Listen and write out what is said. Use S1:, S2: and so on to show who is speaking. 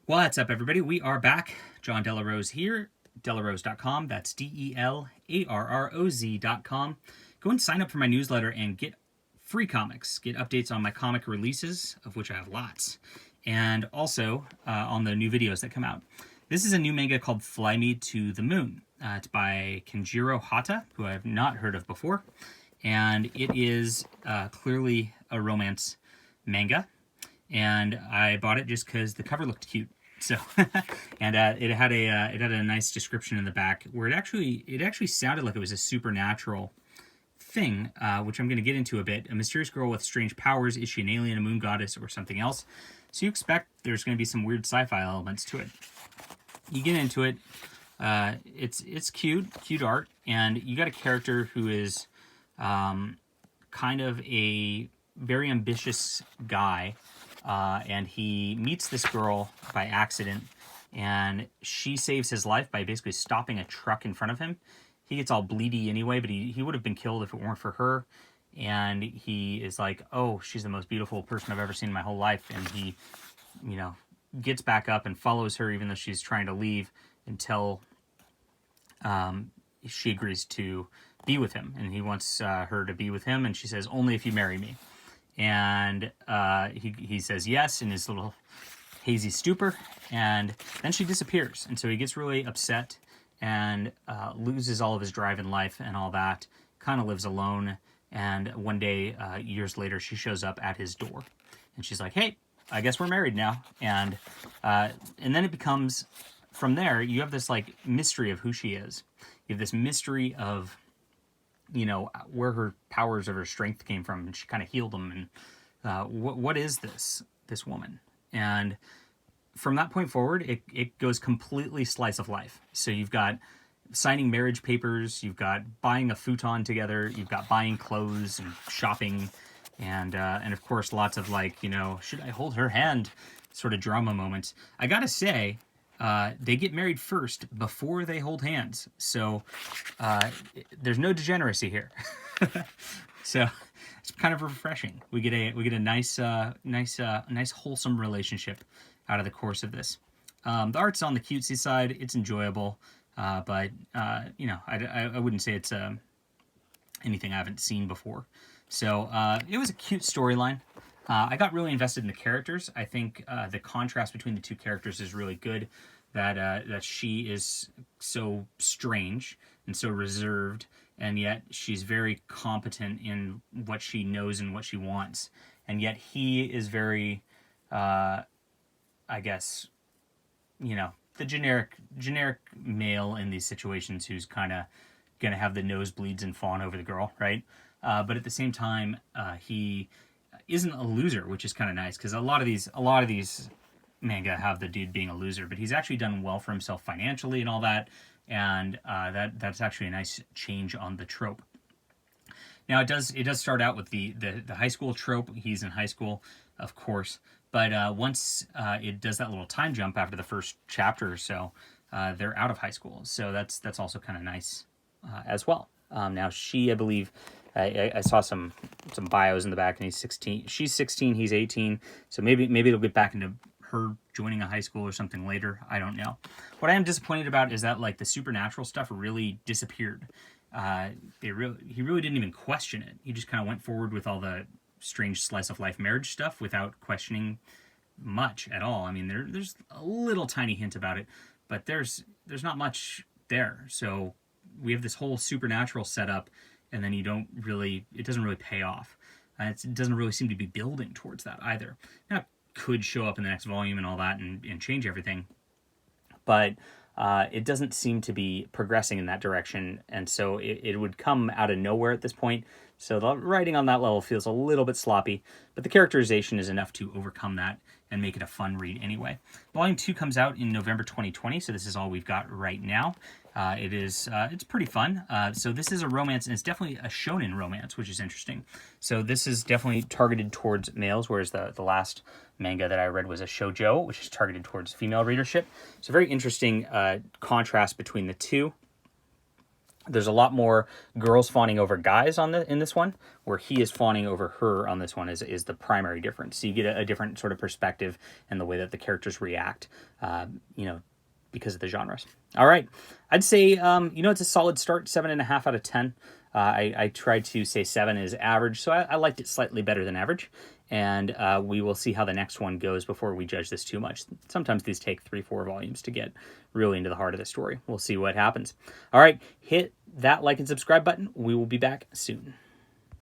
S1: What's up, everybody? We are back. John Delarose here, delarose.com. That's DELARROZ.com. Go and sign up for my newsletter and get free comics. Get updates on my comic releases, of which I have lots, and also on the new videos that come out. This is a new manga called Fly Me to the Moon. It's by Kenjiro Hata, who I have not heard of before, and it is clearly a romance manga. And I bought it just because the cover looked cute. So, and it had a nice description in the back where it actually sounded like it was a supernatural thing, which I'm going to get into a bit. A mysterious girl with strange powers. Is she an alien, a moon goddess, or something else? So you expect there's going to be some weird sci-fi elements to it. You get into it. It's cute art, and you got a character who is kind of a very ambitious guy. And he meets this girl by accident, and she saves his life by basically stopping a truck in front of him. He gets all bleedy anyway, but he would have been killed if it weren't for her. And he is like, oh, she's the most beautiful person I've ever seen in my whole life. And he, gets back up and follows her even though she's trying to leave until she agrees to be with him. And he wants her to be with him, and she says, only if you marry me. And he says yes in his little hazy stupor, and then she disappears. And so he gets really upset and loses all of his drive in life and all that, kind of lives alone. And one day, years later, she shows up at his door, and she's like, hey, I guess we're married now. And then it becomes, from there, you have this like mystery of who she is. You have this mystery of where her powers of her strength came from, and she kind of healed them. And what is this woman? And from that point forward, it goes completely slice of life. So you've got signing marriage papers, you've got buying a futon together, you've got buying clothes and shopping, and of course lots of should I hold her hand sort of drama moments. I gotta say, they get married first before they hold hands, so there's no degeneracy here. So it's kind of refreshing. We get a nice wholesome relationship out of the course of this. The art's on the cutesy side. It's enjoyable, but I wouldn't say it's anything I haven't seen before. So it was a cute storyline. I got really invested in the characters. I think the contrast between the two characters is really good. That she is so strange and so reserved, and yet she's very competent in what she knows and what she wants. And yet he is very, I guess, the generic male in these situations who's kind of gonna have the nosebleeds and fawn over the girl, right? But at the same time, he isn't a loser, which is kind of nice, because a lot of these manga have the dude being a loser, but he's actually done well for himself financially and all that, and that's actually a nice change on the trope. Now it does start out with the high school trope. He's in high school, of course, but once it does that little time jump after the first chapter or so, they're out of high school, so that's also kind of nice as well. Now she, I believe, I saw some bios in the back, and he's 16. She's 16. He's 18. So maybe it'll get back into her joining a high school or something later. I don't know. What I am disappointed about is that the supernatural stuff really disappeared. He really didn't even question it. He just kind of went forward with all the strange slice of life marriage stuff without questioning much at all. I mean, there's a little tiny hint about it, but there's not much there. So we have this whole supernatural setup, and then it doesn't really pay off. It doesn't really seem to be building towards that either. Now, it could show up in the next volume and all that and change everything, but it doesn't seem to be progressing in that direction, and so it would come out of nowhere at this point. So the writing on that level feels a little bit sloppy, but the characterization is enough to overcome that and make it a fun read anyway. Volume 2 comes out in November 2020, so this is all we've got right now. It's pretty fun. So this is a romance, and it's definitely a shonen romance, which is interesting. So this is definitely targeted towards males, whereas the last manga that I read was a shoujo, which is targeted towards female readership. So very interesting contrast between the two. There's a lot more girls fawning over guys in this one, where he is fawning over her on this one is the primary difference. So you get a different sort of perspective and the way that the characters react, you know, because of the genres. All right, I'd say you know, it's a solid start, 7.5 out of 10. I tried to say 7 is average, so I liked it slightly better than average. And we will see how the next one goes before we judge this too much. Sometimes these take 3-4 volumes to get really into the heart of the story. We'll see what happens. All right, hit that like and subscribe button. We will be back soon.